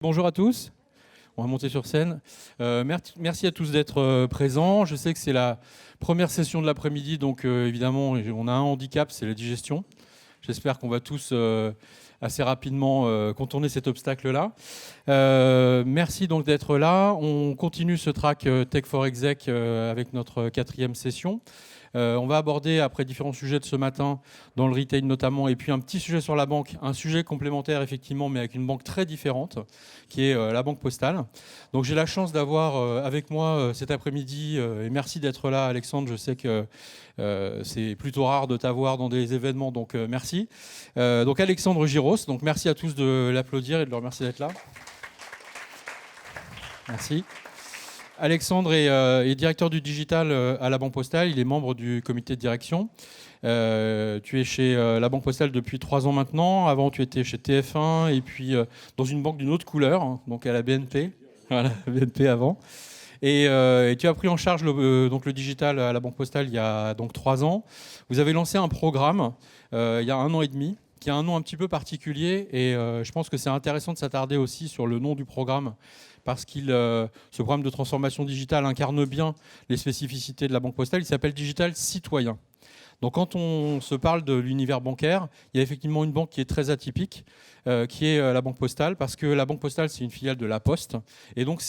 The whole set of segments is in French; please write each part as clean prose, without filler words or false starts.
Bonjour à tous, on va monter sur scène. Merci à tous d'être présents. Je sais que c'est la première session de l'après-midi, donc évidemment on a un handicap, c'est la digestion. J'espère qu'on va tous assez rapidement contourner cet obstacle-là. Merci donc d'être là. On continue ce track Tech for Exec avec notre 4e session. On va aborder après différents sujets de ce matin, dans le retail notamment, et puis un petit sujet sur la banque, un sujet complémentaire effectivement, mais avec une banque très différente, qui est la Banque Postale. Donc j'ai la chance d'avoir avec moi cet après-midi, et merci d'être là Alexandre, je sais que c'est plutôt rare de t'avoir dans des événements, donc merci. Donc Alexandre Giros, donc merci à tous de l'applaudir et de le remercier d'être là. Merci. Alexandre est directeur du digital à la Banque Postale. Il est membre du comité de direction. Tu es chez la Banque Postale depuis 3 ans maintenant. Avant, tu étais chez TF1 et puis dans une banque d'une autre couleur, hein, donc à la BNP. Voilà, BNP avant. Et tu as pris en charge donc le digital à la Banque Postale il y a donc 3 ans. Vous avez lancé un programme il y a 1 an et demi, qui a un nom un petit peu particulier. Et je pense que c'est intéressant de s'attarder aussi sur le nom du programme, parce que ce programme de transformation digitale incarne bien les spécificités de la Banque Postale. Il s'appelle Digital Citoyen. Donc quand on se parle de l'univers bancaire, il y a effectivement une banque qui est très atypique, qui est la Banque Postale, parce que la Banque Postale, c'est une filiale de la Poste. Et donc,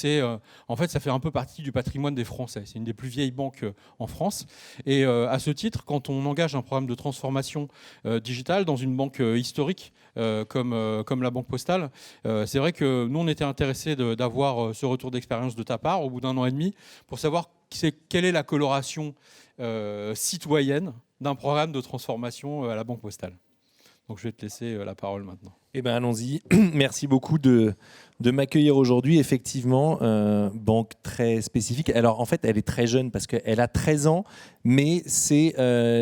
en fait, ça fait un peu partie du patrimoine des Français. C'est une des plus vieilles banques en France. Et à ce titre, quand on engage un programme de transformation digitale dans une banque historique comme la Banque Postale, c'est vrai que nous, on était intéressés d'avoir ce retour d'expérience de ta part au bout d'1 an et demi pour savoir quelle est la coloration citoyenne d'un programme de transformation à la Banque Postale. Donc je vais te laisser la parole maintenant. Eh bien, allons-y. Merci beaucoup de m'accueillir aujourd'hui. Effectivement, banque très spécifique. Alors, en fait, elle est très jeune parce qu'elle a 13 ans, mais c'est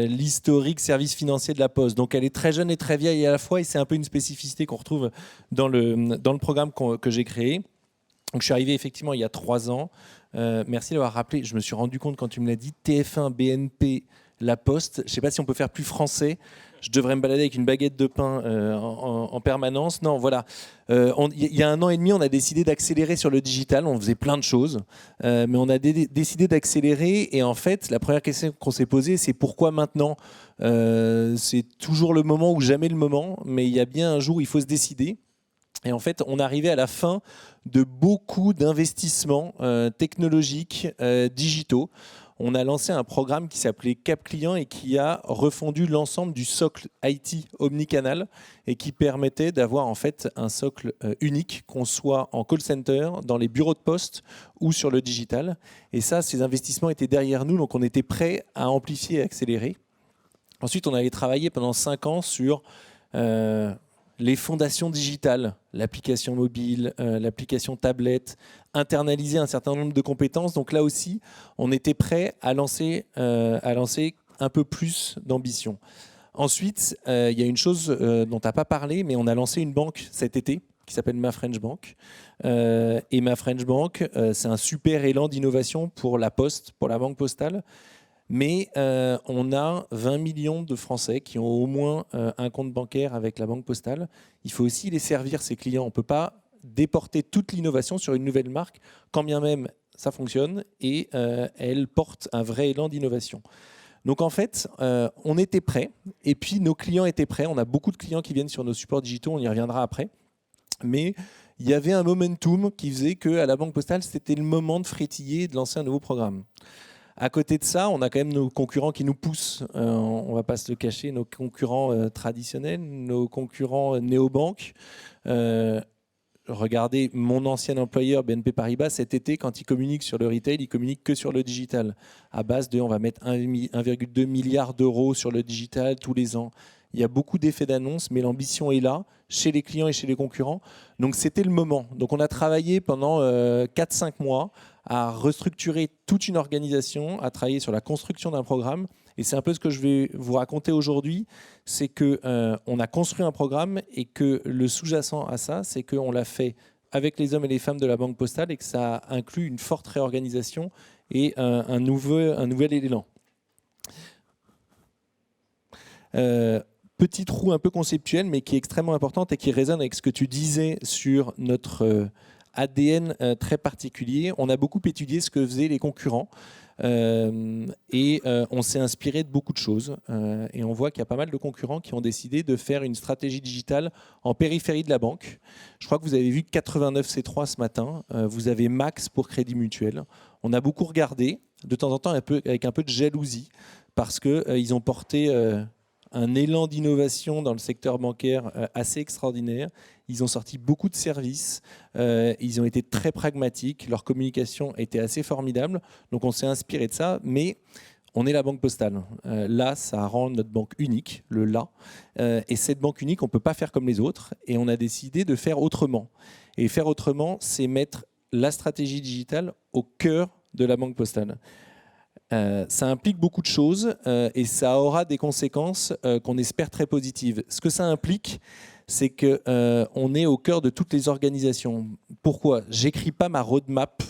l'historique service financier de la Poste. Donc, elle est très jeune et très vieille à la fois, et c'est un peu une spécificité qu'on retrouve dans le programme que j'ai créé. Donc, je suis arrivé effectivement il y a 3 ans. Merci d'avoir rappelé. Je me suis rendu compte quand tu me l'as dit, TF1, BNP, La Poste. Je ne sais pas si on peut faire plus français. Je devrais me balader avec une baguette de pain en permanence. Non, voilà. Il y a 1 an et demi, on a décidé d'accélérer sur le digital. On faisait plein de choses, mais on a décidé d'accélérer. Et en fait, la première question qu'on s'est posée, c'est pourquoi maintenant ? C'est toujours le moment ou jamais le moment, mais il y a bien un jour où il faut se décider. Et en fait, on arrivait à la fin de beaucoup d'investissements technologiques, digitaux. On a lancé un programme qui s'appelait Cap Client et qui a refondu l'ensemble du socle IT omnicanal et qui permettait d'avoir en fait un socle unique, qu'on soit en call center, dans les bureaux de poste ou sur le digital. Et ça, ces investissements étaient derrière nous, donc on était prêts à amplifier et accélérer. Ensuite, on avait travaillé pendant 5 ans sur les fondations digitales, l'application mobile, l'application tablette, internaliser un certain nombre de compétences. Donc là aussi, on était prêt à lancer un peu plus d'ambition. Ensuite, il y a une chose dont tu n'as pas parlé, mais on a lancé une banque cet été qui s'appelle Ma French Bank. Et Ma French Bank, c'est un super élan d'innovation pour la Poste, pour la Banque Postale. Mais on a 20 millions de Français qui ont au moins un compte bancaire avec la Banque Postale. Il faut aussi les servir, ces clients. On ne peut pas déporter toute l'innovation sur une nouvelle marque, quand bien même ça fonctionne, et elle porte un vrai élan d'innovation. Donc en fait, on était prêts, et puis nos clients étaient prêts. On a beaucoup de clients qui viennent sur nos supports digitaux, on y reviendra après. Mais il y avait un momentum qui faisait qu'à la Banque Postale, c'était le moment de frétiller et de lancer un nouveau programme. À côté de ça, on a quand même nos concurrents qui nous poussent, on ne va pas se le cacher, nos concurrents traditionnels, nos concurrents néobanques. Regardez mon ancien employeur BNP Paribas, cet été, quand il communique sur le retail, il communique que sur le digital. À base de, on va mettre 1,2 milliard d'euros sur le digital tous les ans. Il y a beaucoup d'effets d'annonce, mais l'ambition est là, chez les clients et chez les concurrents. Donc c'était le moment. Donc on a travaillé pendant 4-5 mois à restructurer toute une organisation, à travailler sur la construction d'un programme. Et c'est un peu ce que je vais vous raconter aujourd'hui, c'est qu'on a construit un programme et que le sous-jacent à ça, c'est qu'on l'a fait avec les hommes et les femmes de la Banque Postale et que ça inclut une forte réorganisation et un nouvel élan. petite roue un peu conceptuelle, mais qui est extrêmement importante et qui résonne avec ce que tu disais sur notre ADN très particulier. On a beaucoup étudié ce que faisaient les concurrents et on s'est inspiré de beaucoup de choses. Et on voit qu'il y a pas mal de concurrents qui ont décidé de faire une stratégie digitale en périphérie de la banque. Je crois que vous avez vu 89C3 ce matin. Vous avez Max pour Crédit Mutuel. On a beaucoup regardé, de temps en temps avec un peu de jalousie, parce qu'ils ont porté un élan d'innovation dans le secteur bancaire assez extraordinaire. Ils ont sorti beaucoup de services, ils ont été très pragmatiques, leur communication était assez formidable, donc on s'est inspiré de ça, mais on est la Banque Postale. Là, ça rend notre banque unique, le là. Et cette banque unique, on ne peut pas faire comme les autres, et on a décidé de faire autrement. Et faire autrement, c'est mettre la stratégie digitale au cœur de la Banque Postale. Ça implique beaucoup de choses et ça aura des conséquences qu'on espère très positives. Ce que ça implique, c'est qu'on est au cœur de toutes les organisations. Pourquoi ? J'écris pas ma roadmap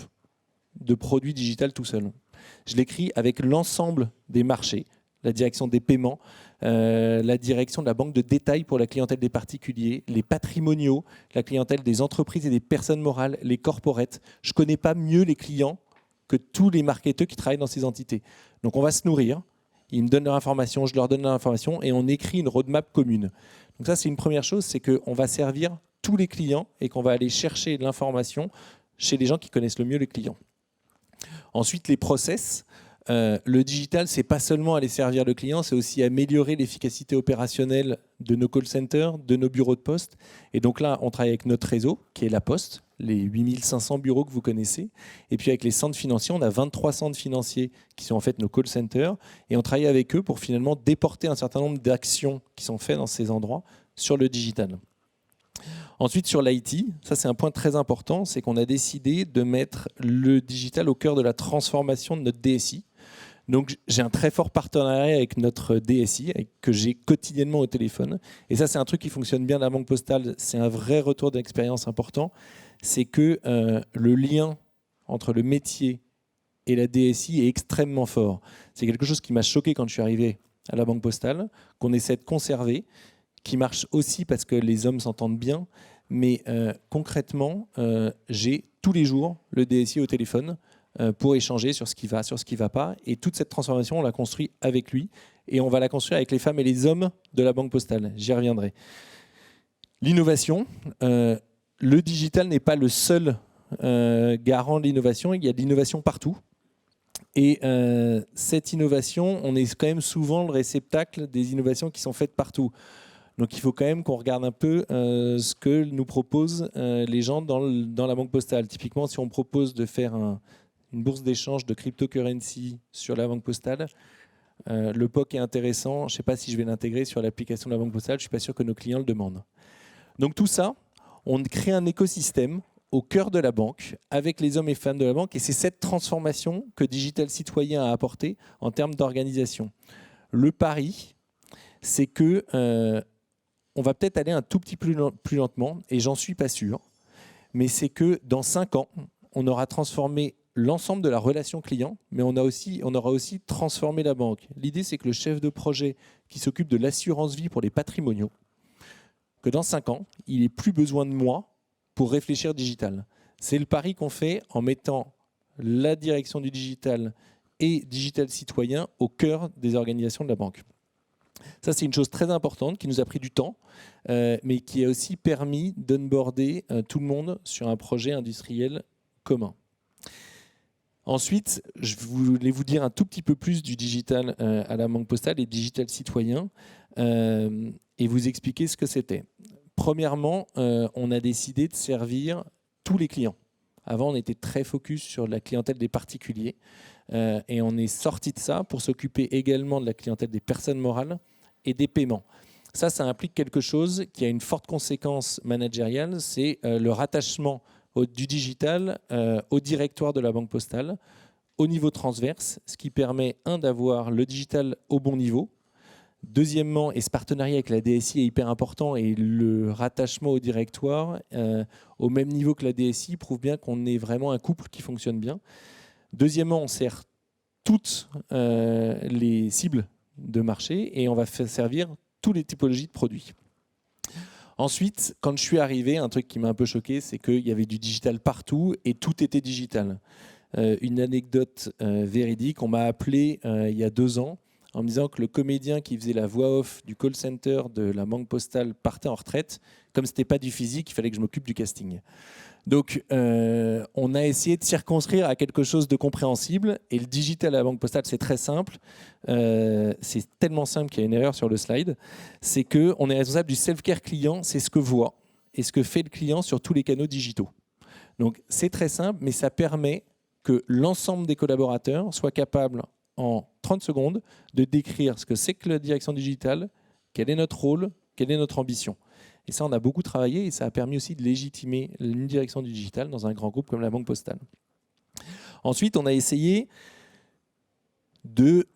de produits digitales tout seul. Je l'écris avec l'ensemble des marchés, la direction des paiements, la direction de la banque de détail pour la clientèle des particuliers, les patrimoniaux, la clientèle des entreprises et des personnes morales, les corporates. Je ne connais pas mieux les clients que tous les marketeurs qui travaillent dans ces entités. Donc on va se nourrir, ils me donnent leur information, je leur donne leur information et on écrit une roadmap commune. Donc ça c'est une première chose, c'est qu'on va servir tous les clients et qu'on va aller chercher l'information chez les gens qui connaissent le mieux les clients. Ensuite les process. Le digital, c'est pas seulement aller servir le client, c'est aussi améliorer l'efficacité opérationnelle de nos call centers, de nos bureaux de poste. Et donc là, on travaille avec notre réseau, qui est la Poste, les 8500 bureaux que vous connaissez. Et puis avec les centres financiers, on a 23 centres financiers qui sont en fait nos call centers. Et on travaille avec eux pour finalement déporter un certain nombre d'actions qui sont faites dans ces endroits sur le digital. Ensuite, sur l'IT, ça c'est un point très important, c'est qu'on a décidé de mettre le digital au cœur de la transformation de notre DSI. Donc j'ai un très fort partenariat avec notre DSI, que j'ai quotidiennement au téléphone. Et ça, c'est un truc qui fonctionne bien à la Banque Postale. C'est un vrai retour d'expérience important. C'est que le lien entre le métier et la DSI est extrêmement fort. C'est quelque chose qui m'a choqué quand je suis arrivé à la Banque Postale, qu'on essaie de conserver, qui marche aussi parce que les hommes s'entendent bien. Mais concrètement, j'ai tous les jours le DSI au téléphone pour échanger sur ce qui va, sur ce qui ne va pas. Et toute cette transformation, on l'a construit avec lui. Et on va la construire avec les femmes et les hommes de la Banque Postale. J'y reviendrai. L'innovation. Le digital n'est pas le seul garant de l'innovation. Il y a de l'innovation partout. Et cette innovation, on est quand même souvent le réceptacle des innovations qui sont faites partout. Donc il faut quand même qu'on regarde un peu ce que nous proposent les gens dans la Banque Postale. Typiquement, si on propose de faire une bourse d'échange de cryptocurrency sur la Banque Postale, le POC est intéressant. Je ne sais pas si je vais l'intégrer sur l'application de la Banque Postale. Je ne suis pas sûr que nos clients le demandent. Donc tout ça, on crée un écosystème au cœur de la banque, avec les hommes et femmes de la banque. Et c'est cette transformation que Digital Citoyen a apportée en termes d'organisation. Le pari, c'est que on va peut-être aller un tout petit peu plus lentement, et j'en suis pas sûr, mais c'est que dans 5 ans, on aura transformé l'ensemble de la relation client, mais on aura aussi transformé la banque. L'idée, c'est que le chef de projet qui s'occupe de l'assurance vie pour les patrimoniaux, que dans 5 ans, il n'ait plus besoin de moi pour réfléchir digital. C'est le pari qu'on fait en mettant la direction du digital et Digital Citoyen au cœur des organisations de la banque. Ça, c'est une chose très importante qui nous a pris du temps, mais qui a aussi permis d'onboarder tout le monde sur un projet industriel commun. Ensuite, je voulais vous dire un tout petit peu plus du digital à la Banque Postale et Digital Citoyen et vous expliquer ce que c'était. Premièrement, on a décidé de servir tous les clients. Avant, on était très focus sur la clientèle des particuliers et on est sorti de ça pour s'occuper également de la clientèle des personnes morales et des paiements. Ça implique quelque chose qui a une forte conséquence managériale, c'est le rattachement du digital au directoire de la Banque Postale, au niveau transverse, ce qui permet, d'avoir le digital au bon niveau. Deuxièmement, et ce partenariat avec la DSI est hyper important, et le rattachement au directoire au même niveau que la DSI prouve bien qu'on est vraiment un couple qui fonctionne bien. Deuxièmement, on sert toutes les cibles de marché et on va faire servir toutes les typologies de produits. Ensuite, quand je suis arrivé, un truc qui m'a un peu choqué, c'est qu'il y avait du digital partout et tout était digital. Une anecdote véridique, on m'a appelé il y a 2 ans en me disant que le comédien qui faisait la voix off du call center de la Banque Postale partait en retraite. Comme ce n'était pas du physique, il fallait que je m'occupe du casting. Donc, on a essayé de circonscrire à quelque chose de compréhensible. Et le digital à la Banque Postale, c'est très simple. C'est tellement simple qu'il y a une erreur sur le slide. C'est qu'on est responsable du self-care client. C'est ce que voit et ce que fait le client sur tous les canaux digitaux. Donc, c'est très simple, mais ça permet que l'ensemble des collaborateurs soient capables, en 30 secondes, de décrire ce que c'est que la direction digitale, quel est notre rôle, quelle est notre ambition. Et ça, on a beaucoup travaillé et ça a permis aussi de légitimer une direction du digital dans un grand groupe comme la Banque Postale. Ensuite, on a essayé de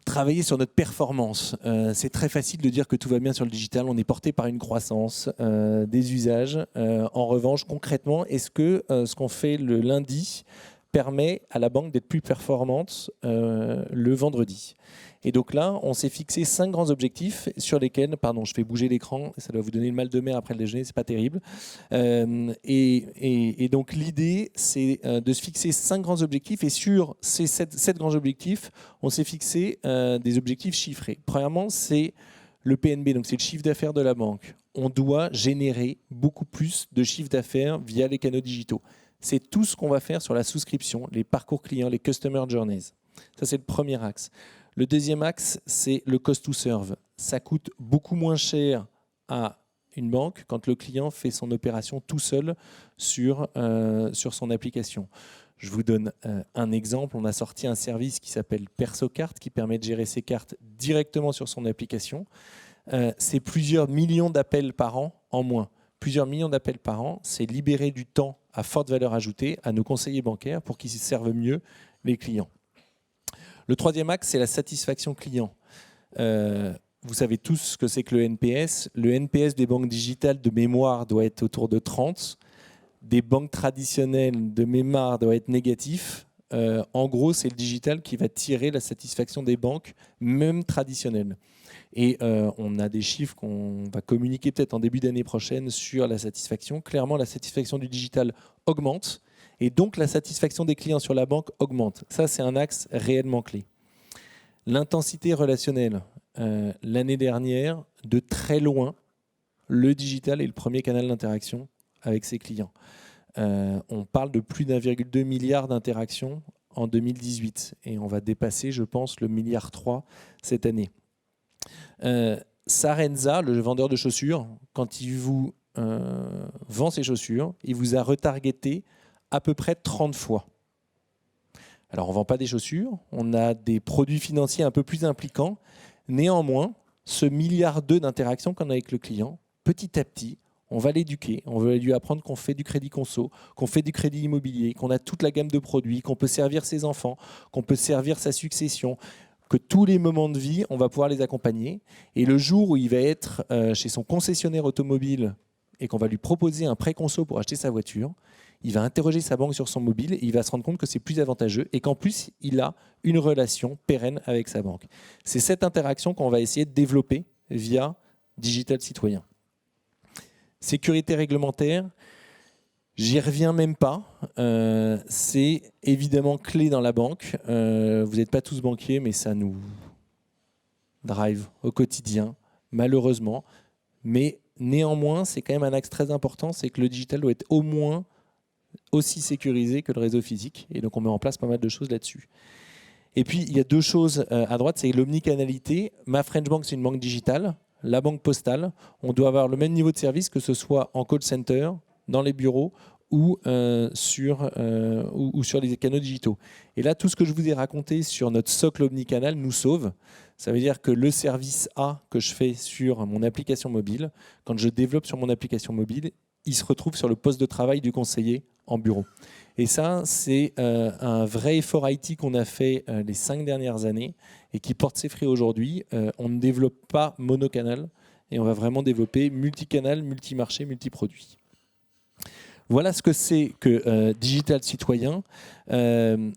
travailler sur notre performance. C'est très facile de dire que tout va bien sur le digital. On est porté par une croissance des usages. En revanche, concrètement, est-ce que ce qu'on fait le lundi permet à la banque d'être plus performante le vendredi? Et donc là, on s'est fixé 5 grands objectifs sur lesquels, pardon, je fais bouger l'écran, ça doit vous donner le mal de mer après le déjeuner, c'est pas terrible. Et donc l'idée, c'est de se fixer 5 grands objectifs. Et sur ces 7 grands objectifs, on s'est fixé des objectifs chiffrés. Premièrement, c'est le PNB, donc c'est le chiffre d'affaires de la banque. On doit générer beaucoup plus de chiffre d'affaires via les canaux digitaux. C'est tout ce qu'on va faire sur la souscription, les parcours clients, les customer journeys. Ça, c'est le premier axe. Le deuxième axe, c'est le cost to serve. Ça coûte beaucoup moins cher à une banque quand le client fait son opération tout seul sur son application. Je vous donne un exemple. On a sorti un service qui s'appelle PersoCart qui permet de gérer ses cartes directement sur son application. C'est plusieurs millions d'appels par an en moins. Plusieurs millions d'appels par an, c'est libérer du temps à forte valeur ajoutée à nos conseillers bancaires pour qu'ils servent mieux les clients. Le troisième axe, c'est la satisfaction client. Vous savez tous ce que c'est que le NPS. Le NPS des banques digitales de mémoire doit être autour de 30. Des banques traditionnelles de mémoire doit être négatif. En gros, c'est le digital qui va tirer la satisfaction des banques, même traditionnelles. Et on a des chiffres qu'on va communiquer peut-être en début d'année prochaine sur la satisfaction. Clairement, la satisfaction du digital augmente. Et donc, la satisfaction des clients sur la banque augmente. Ça, c'est un axe réellement clé. L'intensité relationnelle. L'année dernière, de très loin, le digital est le premier canal d'interaction avec ses clients. On parle de plus d'1,2 milliard d'interactions en 2018. Et on va dépasser, je pense, le 1,3 milliard cette année. Sarenza, le vendeur de chaussures, quand il vous vend ses chaussures, il vous a retargeté à peu près 30 fois. Alors, on ne vend pas des chaussures, on a des produits financiers un peu plus impliquants. Néanmoins, ce 1,2 milliard d'interactions qu'on a avec le client, petit à petit, on va l'éduquer, on va lui apprendre qu'on fait du crédit conso, qu'on fait du crédit immobilier, qu'on a toute la gamme de produits, qu'on peut servir ses enfants, qu'on peut servir sa succession, que tous les moments de vie, on va pouvoir les accompagner. Et le jour où il va être chez son concessionnaire automobile et qu'on va lui proposer un prêt conso pour acheter sa voiture, il va interroger sa banque sur son mobile et il va se rendre compte que c'est plus avantageux et qu'en plus, il a une relation pérenne avec sa banque. C'est cette interaction qu'on va essayer de développer via Digital Citoyen. Sécurité réglementaire, j'y reviens même pas. C'est évidemment clé dans la banque. Vous n'êtes pas tous banquiers, mais ça nous drive au quotidien, malheureusement. Mais néanmoins, c'est quand même un axe très important, c'est que le digital doit être au moins aussi sécurisé que le réseau physique. Et donc, on met en place pas mal de choses là-dessus. Et puis, il y a 2 choses à droite, c'est l'omnicanalité. Ma French Bank, c'est une banque digitale. La banque postale, on doit avoir le même niveau de service, que ce soit en call center, dans les bureaux ou sur les canaux digitaux. Et là, tout ce que je vous ai raconté sur notre socle omnicanal nous sauve. Ça veut dire que le service A que je fais sur mon application mobile, quand je développe sur mon application mobile, il se retrouve sur le poste de travail du conseiller en bureau. Et ça, c'est un vrai effort IT qu'on a fait les 5 dernières années et qui porte ses fruits aujourd'hui. On ne développe pas monocanal et on va vraiment développer multicanal, multimarché, multiproduit. Voilà ce que c'est que Digital Citoyen. Il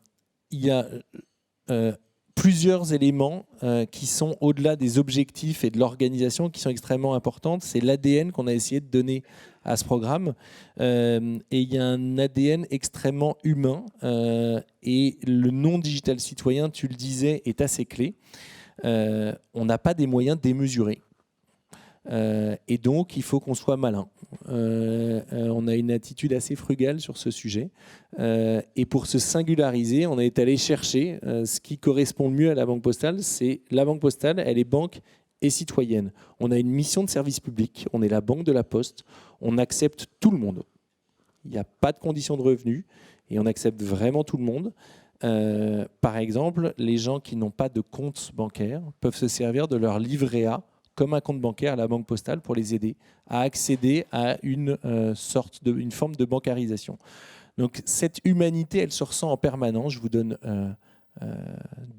y a plusieurs éléments qui sont au-delà des objectifs et de l'organisation qui sont extrêmement importantes. C'est l'ADN qu'on a essayé de donner à ce programme. Et il y a un ADN extrêmement humain. Et le non digital citoyen, tu le disais, est assez clé. On n'a pas des moyens démesurés. Et donc, il faut qu'on soit malin. On a une attitude assez frugale sur ce sujet. Et pour se singulariser, on est allé chercher ce qui correspond le mieux à la Banque Postale. C'est la Banque Postale, elle est banque et citoyenne. On a une mission de service public. On est la banque de la Poste. On accepte tout le monde. Il n'y a pas de conditions de revenus et on accepte vraiment tout le monde. Par exemple, les gens qui n'ont pas de compte bancaire peuvent se servir de leur livret A comme un compte bancaire à la Banque Postale pour les aider à accéder à une forme de bancarisation. Donc cette humanité, elle se ressent en permanence. Je vous donne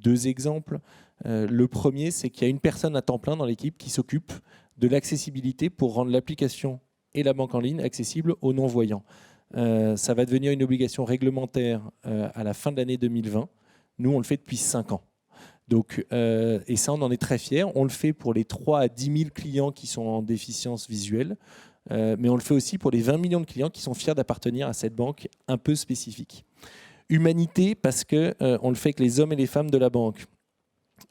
2 exemples. Le premier, c'est qu'il y a une personne à temps plein dans l'équipe qui s'occupe de l'accessibilité pour rendre l'application et la banque en ligne accessibles aux non-voyants. Ça va devenir une obligation réglementaire à la fin de l'année 2020. Nous, on le fait depuis 5 ans. Donc, et ça, on en est très fiers. On le fait pour les 3 à 10 000 clients qui sont en déficience visuelle, mais on le fait aussi pour les 20 millions de clients qui sont fiers d'appartenir à cette banque un peu spécifique. Humanité, parce qu'on le fait avec les hommes et les femmes de la banque.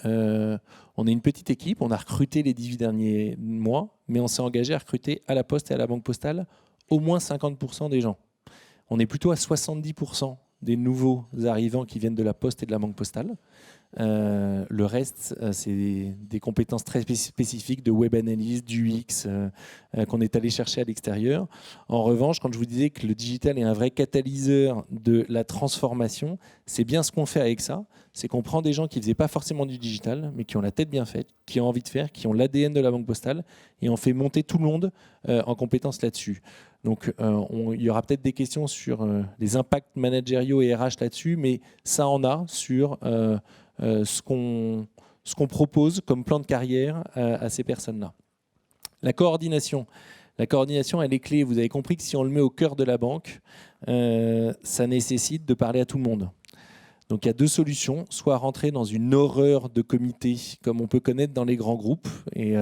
On est une petite équipe, on a recruté les 18 derniers mois, mais on s'est engagé à recruter à la Poste et à la Banque Postale au moins 50% des gens. On est plutôt à 70% des nouveaux arrivants qui viennent de la Poste et de la Banque Postale. Le reste, c'est des compétences très spécifiques de web analyse, d'UX, qu'on est allé chercher à l'extérieur. En revanche, quand je vous disais que le digital est un vrai catalyseur de la transformation, c'est bien ce qu'on fait avec ça. C'est qu'on prend des gens qui ne faisaient pas forcément du digital, mais qui ont la tête bien faite, qui ont envie de faire, qui ont l'ADN de la Banque Postale, et on fait monter tout le monde en compétences là-dessus. Donc, il y aura peut-être des questions sur les impacts managériaux et RH là-dessus, mais ça en a sur ce qu'on propose comme plan de carrière à ces personnes-là. La coordination, elle est clé. Vous avez compris que si on le met au cœur de la banque, ça nécessite de parler à tout le monde. Donc il y a 2 solutions, soit rentrer dans une horreur de comité, comme on peut connaître dans les grands groupes, et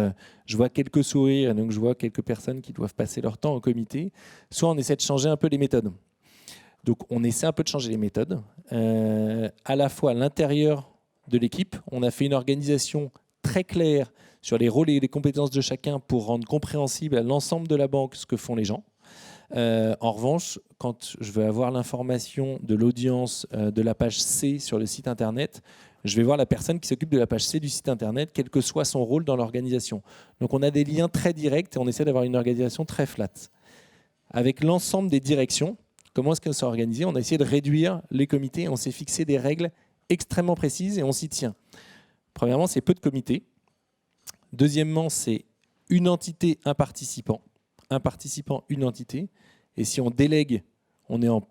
je vois quelques sourires, donc je vois quelques personnes qui doivent passer leur temps au comité, soit on essaie de changer un peu les méthodes. Donc on essaie un peu de changer les méthodes, à la fois à l'intérieur de l'équipe, on a fait une organisation très claire sur les rôles et les compétences de chacun pour rendre compréhensible à l'ensemble de la banque ce que font les gens. En revanche, quand je veux avoir l'information de l'audience de la page C sur le site internet, je vais voir la personne qui s'occupe de la page C du site internet, quel que soit son rôle dans l'organisation. Donc on a des liens très directs et on essaie d'avoir une organisation très flat. Avec l'ensemble des directions, comment est-ce qu'elles sont organisées? On a essayé de réduire les comités, on s'est fixé des règles extrêmement précises et on s'y tient. Premièrement, c'est peu de comités. Deuxièmement, c'est une entité, un participant. Un participant, une entité. Et si on délègue, on est en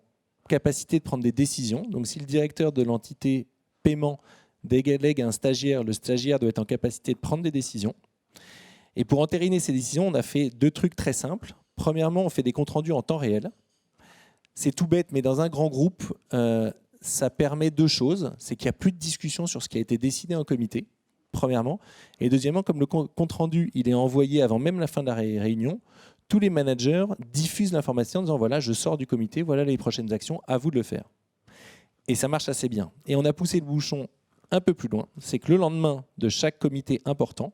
capacité de prendre des décisions. Donc si le directeur de l'entité paiement délègue à un stagiaire, le stagiaire doit être en capacité de prendre des décisions. Et pour entériner ces décisions, on a fait 2 trucs très simples. Premièrement, on fait des comptes rendus en temps réel. C'est tout bête, mais dans un grand groupe, ça permet 2 choses. C'est qu'il n'y a plus de discussion sur ce qui a été décidé en comité, premièrement. Et deuxièmement, comme le compte rendu il est envoyé avant même la fin de la réunion, tous les managers diffusent l'information en disant voilà, je sors du comité, voilà les prochaines actions, à vous de le faire. Et ça marche assez bien. Et on a poussé le bouchon un peu plus loin. C'est que le lendemain de chaque comité important,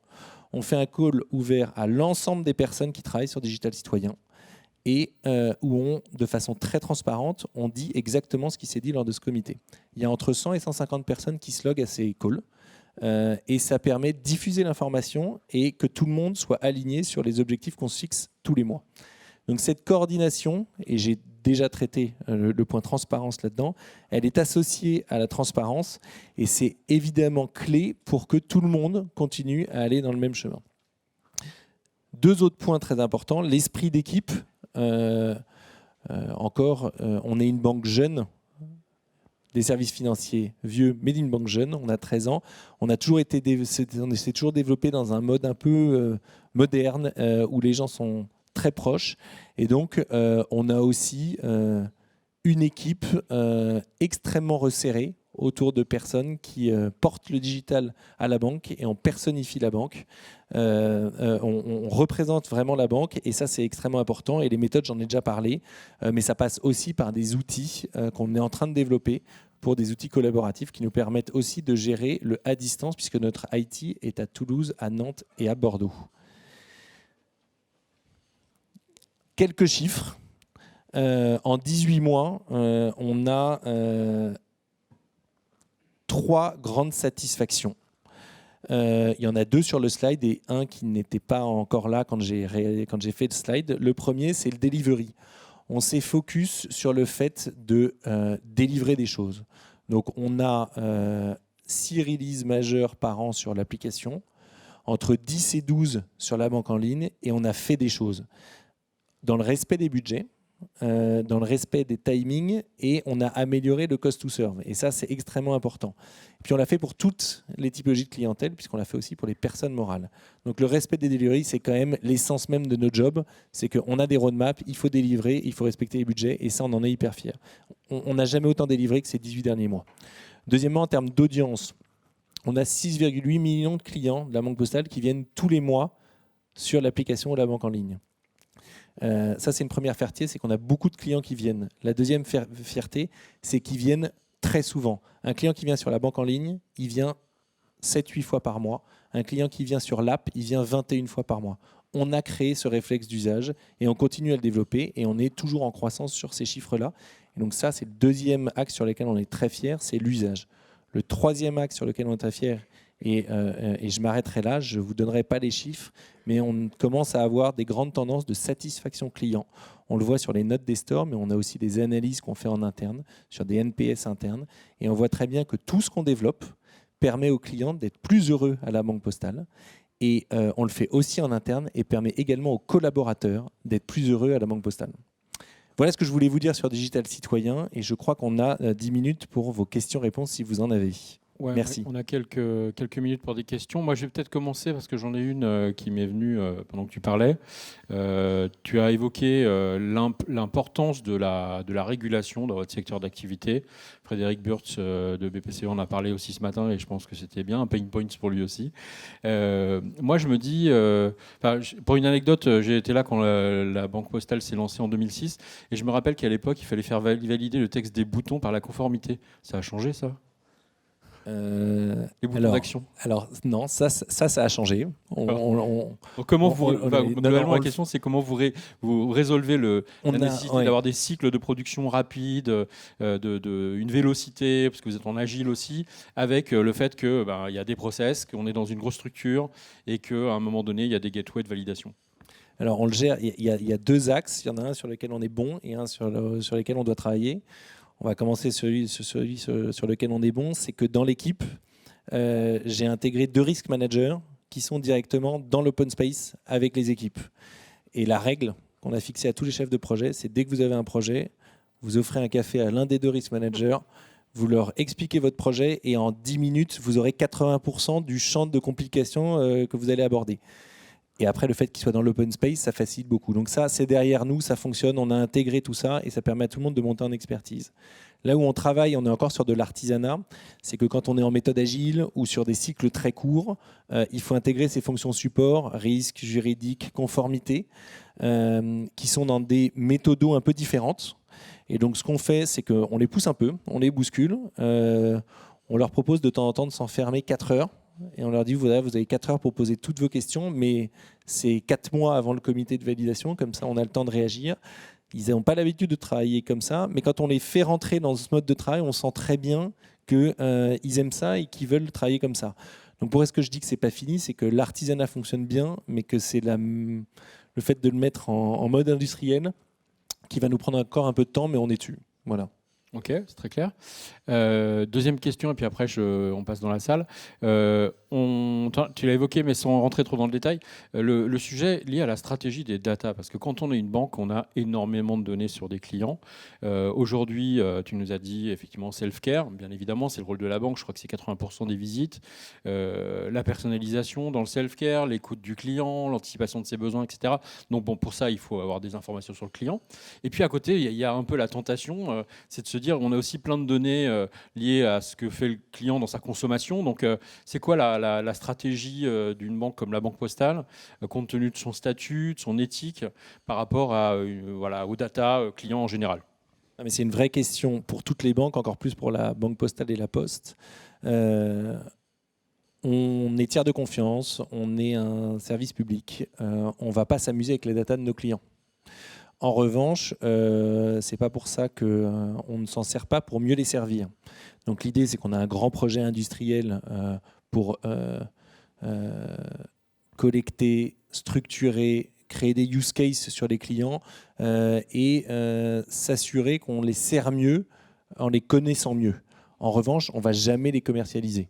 on fait un call ouvert à l'ensemble des personnes qui travaillent sur Digital Citoyen et où de façon très transparente, on dit exactement ce qui s'est dit lors de ce comité. Il y a entre 100 et 150 personnes qui se loguent à ces calls. Et ça permet de diffuser l'information et que tout le monde soit aligné sur les objectifs qu'on se fixe tous les mois. Donc cette coordination, et j'ai déjà traité le point transparence là-dedans, elle est associée à la transparence et c'est évidemment clé pour que tout le monde continue à aller dans le même chemin. 2 autres points très importants, l'esprit d'équipe. On est une banque jeune, des services financiers vieux, mais d'une banque jeune. On a 13 ans. On s'est toujours développé dans un mode un peu moderne où les gens sont très proches. Et donc, on a aussi une équipe extrêmement resserrée. autour de personnes qui portent le digital à la banque et on personnifie la banque. On représente vraiment la banque et ça c'est extrêmement important. Et les méthodes, j'en ai déjà parlé, mais ça passe aussi par des outils qu'on est en train de développer pour des outils collaboratifs qui nous permettent aussi de gérer le à distance puisque notre IT est à Toulouse, à Nantes et à Bordeaux. Quelques chiffres. En 18 mois, on a 3 grandes satisfactions. Il y en a 2 sur le slide et un qui n'était pas encore là quand j'ai fait le slide. Le premier, c'est le delivery. On s'est focus sur le fait de délivrer des choses. Donc on a 6 releases majeures par an sur l'application, entre 10 et 12 sur la banque en ligne, et on a fait des choses dans le respect des budgets, dans le respect des timings, et on a amélioré le cost to serve. Et ça, c'est extrêmement important. Et puis on l'a fait pour toutes les typologies de clientèle, puisqu'on l'a fait aussi pour les personnes morales. Donc le respect des deliveries, c'est quand même l'essence même de notre job. C'est qu'on a des roadmaps, il faut délivrer, il faut respecter les budgets, et ça, on en est hyper fiers. On n'a jamais autant délivré que ces 18 derniers mois. Deuxièmement, en termes d'audience, on a 6,8 millions de clients de la Banque Postale qui viennent tous les mois sur l'application de la banque en ligne. Ça, c'est une première fierté, c'est qu'on a beaucoup de clients qui viennent. La deuxième fierté, c'est qu'ils viennent très souvent. Un client qui vient sur la banque en ligne, il vient 7-8 fois par mois. Un client qui vient sur l'app, il vient 21 fois par mois. On a créé ce réflexe d'usage et on continue à le développer et on est toujours en croissance sur ces chiffres-là. Et donc ça, c'est le deuxième axe sur lequel on est très fier, c'est l'usage. Le troisième axe sur lequel on est très fier, et je m'arrêterai là, je ne vous donnerai pas les chiffres, mais on commence à avoir des grandes tendances de satisfaction client. On le voit sur les notes des stores, mais on a aussi des analyses qu'on fait en interne, sur des NPS internes, et on voit très bien que tout ce qu'on développe permet aux clients d'être plus heureux à la Banque Postale, et on le fait aussi en interne, et permet également aux collaborateurs d'être plus heureux à la Banque Postale. Voilà ce que je voulais vous dire sur Digital Citoyen, et je crois qu'on a 10 minutes pour vos questions-réponses si vous en avez. Ouais, merci. On a quelques minutes pour des questions. Moi, je vais peut-être commencer parce que j'en ai une qui m'est venue pendant que tu parlais. Tu as évoqué l'importance de la régulation dans votre secteur d'activité. Frédéric Burtz de BPCE en a parlé aussi ce matin et je pense que c'était bien, un pain point pour lui aussi. Moi, je me dis, pour une anecdote, j'ai été là quand la Banque Postale s'est lancée en 2006 et je me rappelle qu'à l'époque, il fallait faire valider le texte des boutons par la conformité. Ça a changé, ça ? Les boutons d'action. Alors non, ça a changé. La question, c'est comment vous résolvez la nécessité d'avoir des cycles de production rapides, une vélocité, parce que vous êtes en agile aussi, avec le fait qu'il y a des process, qu'on est dans une grosse structure et qu'à un moment donné, il y a des gateways de validation. Alors on le gère, il y a 2 axes. Il y en a un sur lequel on est bon et un sur lequel on doit travailler. On va commencer sur lequel on est bon, c'est que dans l'équipe, j'ai intégré 2 risk managers qui sont directement dans l'open space avec les équipes. Et la règle qu'on a fixée à tous les chefs de projet, c'est dès que vous avez un projet, vous offrez un café à l'un des 2 risk managers, vous leur expliquez votre projet et en 10 minutes, vous aurez 80% du champ de complications que vous allez aborder. Et après, le fait qu'il soit dans l'open space, ça facilite beaucoup. Donc ça, c'est derrière nous, ça fonctionne, on a intégré tout ça et ça permet à tout le monde de monter en expertise. Là où on travaille, on est encore sur de l'artisanat, c'est que quand on est en méthode agile ou sur des cycles très courts, il faut intégrer ces fonctions support, risque, juridique, conformité, qui sont dans des méthodos un peu différentes. Et donc ce qu'on fait, c'est qu'on les pousse un peu, on les bouscule, on leur propose de temps en temps de s'enfermer 4 heures. Et on leur dit, vous avez 4 heures pour poser toutes vos questions, mais c'est 4 mois avant le comité de validation, comme ça on a le temps de réagir. Ils n'ont pas l'habitude de travailler comme ça, mais quand on les fait rentrer dans ce mode de travail, on sent très bien qu'ils aiment ça et qu'ils veulent travailler comme ça. Donc pourquoi est-ce que je dis que ce n'est pas fini ? C'est que l'artisanat fonctionne bien, mais que c'est le fait de le mettre en mode industriel qui va nous prendre encore un peu de temps, mais on est dessus. Voilà. Ok, c'est très clair. Deuxième question, et puis après on passe dans la salle. Tu l'as évoqué, mais sans rentrer trop dans le détail, le sujet lié à la stratégie des data, parce que quand on est une banque, on a énormément de données sur des clients. Aujourd'hui, tu nous as dit effectivement self-care, bien évidemment, c'est le rôle de la banque, je crois que c'est 80% des visites. La personnalisation dans le self-care, l'écoute du client, l'anticipation de ses besoins, etc. Donc bon, pour ça, il faut avoir des informations sur le client. Et puis à côté, il y a un peu la tentation, c'est de se dire, on a aussi plein de données liées à ce que fait le client dans sa consommation. Donc c'est quoi la stratégie d'une banque comme la Banque Postale, compte tenu de son statut, de son éthique, par rapport aux data clients en général? Mais c'est une vraie question pour toutes les banques, encore plus pour la Banque Postale et la Poste. On est tiers de confiance, on est un service public, on ne va pas s'amuser avec les datas de nos clients. En revanche, c'est pas pour ça qu'on ne s'en sert pas pour mieux les servir. Donc l'idée, c'est qu'on a un grand projet industriel pour collecter, structurer, créer des use cases sur les clients et s'assurer qu'on les sert mieux en les connaissant mieux. En revanche, on ne va jamais les commercialiser,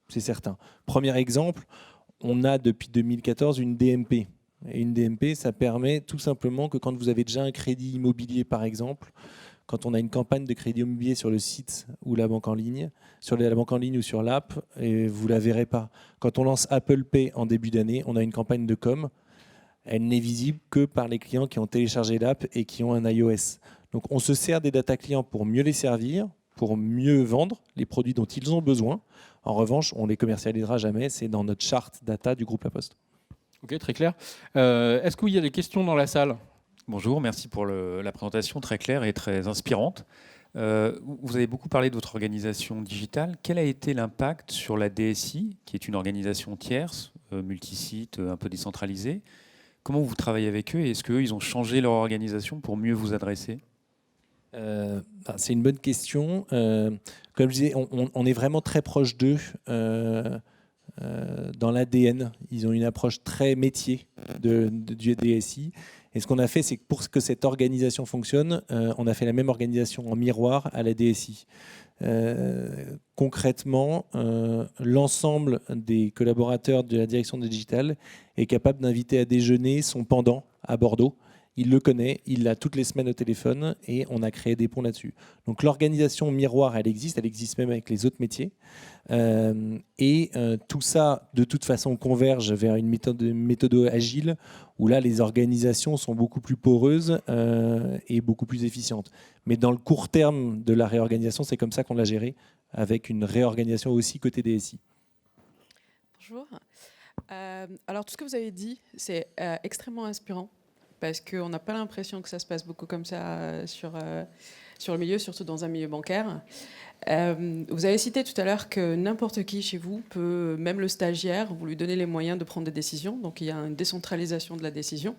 c'est certain. Premier exemple, on a depuis 2014 une DMP. Et une DMP, ça permet tout simplement que quand vous avez déjà un crédit immobilier, par exemple, quand on a une campagne de crédit immobilier sur le site ou la banque en ligne, sur la banque en ligne ou sur l'app, et vous ne la verrez pas. Quand on lance Apple Pay en début d'année, on a une campagne de com. Elle n'est visible que par les clients qui ont téléchargé l'app et qui ont un iOS. Donc on se sert des data clients pour mieux les servir, pour mieux vendre les produits dont ils ont besoin. En revanche, on ne les commercialisera jamais. C'est dans notre charte data du groupe La Poste. Ok, très clair. Est-ce qu'il y a des questions dans la salle? Bonjour, merci pour la présentation très claire et très inspirante. Vous avez beaucoup parlé de votre organisation digitale. Quel a été l'impact sur la DSI, qui est une organisation tierce, multisite, un peu décentralisée? Comment vous travaillez avec eux et est-ce qu'eux, ils ont changé leur organisation pour mieux vous adresser? C'est une bonne question. Comme je disais, on est vraiment très proche d'eux dans l'ADN. Ils ont une approche très métier du DSI. Et ce qu'on a fait, c'est que pour que cette organisation fonctionne, on a fait la même organisation en miroir à la DSI. Concrètement, l'ensemble des collaborateurs de la direction digitale est capable d'inviter à déjeuner son pendant à Bordeaux. Il le connaît, il l'a toutes les semaines au téléphone et on a créé des ponts là-dessus. Donc l'organisation miroir, elle existe même avec les autres métiers. Tout ça, de toute façon, converge vers une méthode agile où là, les organisations sont beaucoup plus poreuses et beaucoup plus efficientes. Mais dans le court terme de la réorganisation, c'est comme ça qu'on l'a géré, avec une réorganisation aussi côté DSI. Bonjour. Alors tout ce que vous avez dit, c'est extrêmement inspirant parce qu'on n'a pas l'impression que ça se passe beaucoup comme ça sur le milieu, surtout dans un milieu bancaire. Vous avez cité tout à l'heure que n'importe qui chez vous peut, même le stagiaire, vous lui donnez les moyens de prendre des décisions. Donc il y a une décentralisation de la décision.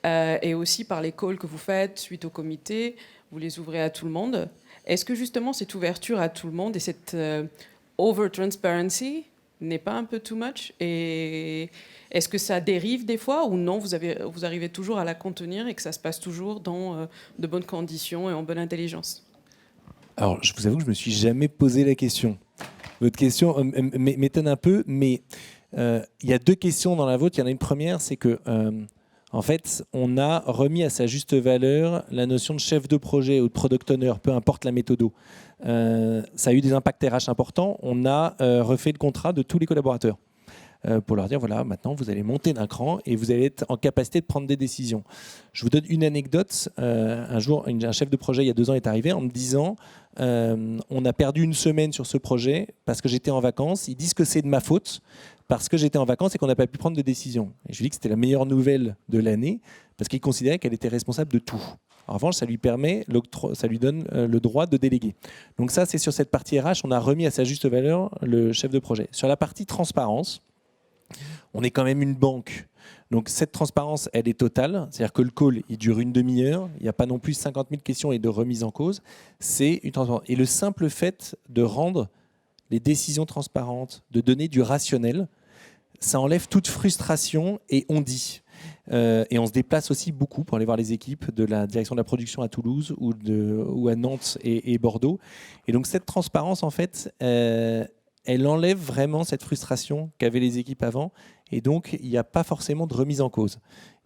Et aussi par les calls que vous faites suite au comité, vous les ouvrez à tout le monde. Est-ce que justement cette ouverture à tout le monde et cette over-transparency n'est pas un peu too much? Et est-ce que ça dérive des fois ou non, vous arrivez toujours à la contenir et que ça se passe toujours dans de bonnes conditions et en bonne intelligence? Alors, je vous avoue que je ne me suis jamais posé la question. Votre question m'étonne un peu, mais il y a deux questions dans la vôtre. Il y en a une première, c'est que en fait, on a remis à sa juste valeur la notion de chef de projet ou de product owner, peu importe la méthodo. Ça a eu des impacts RH importants. On a refait le contrat de tous les collaborateurs pour leur dire, voilà, maintenant, vous allez monter d'un cran et vous allez être en capacité de prendre des décisions. Je vous donne une anecdote. Un jour, un chef de projet, il y a 2 ans, est arrivé en me disant, on a perdu une semaine sur ce projet parce que j'étais en vacances. Ils disent que c'est de ma faute parce que j'étais en vacances et qu'on n'a pas pu prendre de décision. Et je lui dis que c'était la meilleure nouvelle de l'année parce qu'il considérait qu'elle était responsable de tout. En revanche, ça lui donne le droit de déléguer. Donc ça, c'est sur cette partie RH, on a remis à sa juste valeur le chef de projet. Sur la partie transparence, on est quand même une banque. Donc cette transparence, elle est totale. C'est-à-dire que le call, il dure une demi-heure. Il n'y a pas non plus 50 000 questions et de remise en cause. C'est une transparence. Et le simple fait de rendre les décisions transparentes, de donner du rationnel, ça enlève toute frustration et on dit. Et on se déplace aussi beaucoup pour aller voir les équipes de la direction de la production à Toulouse ou à Nantes et Bordeaux. Et donc cette transparence, en fait, elle enlève vraiment cette frustration qu'avaient les équipes avant. Et donc, il n'y a pas forcément de remise en cause.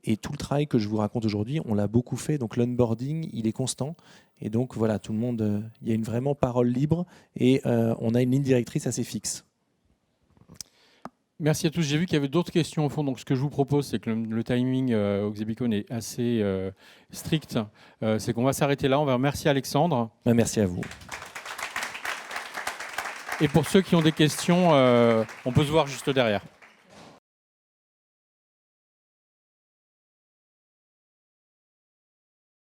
Et tout le travail que je vous raconte aujourd'hui, on l'a beaucoup fait. Donc, l'onboarding, il est constant. Et donc, voilà, tout le monde, il y a une vraiment parole libre et on a une ligne directrice assez fixe. Merci à tous. J'ai vu qu'il y avait d'autres questions au fond. Donc, ce que je vous propose, c'est que le timing au Xebicon est assez strict. C'est qu'on va s'arrêter là. On va remercier Alexandre. Merci à vous. Et pour ceux qui ont des questions, on peut se voir juste derrière.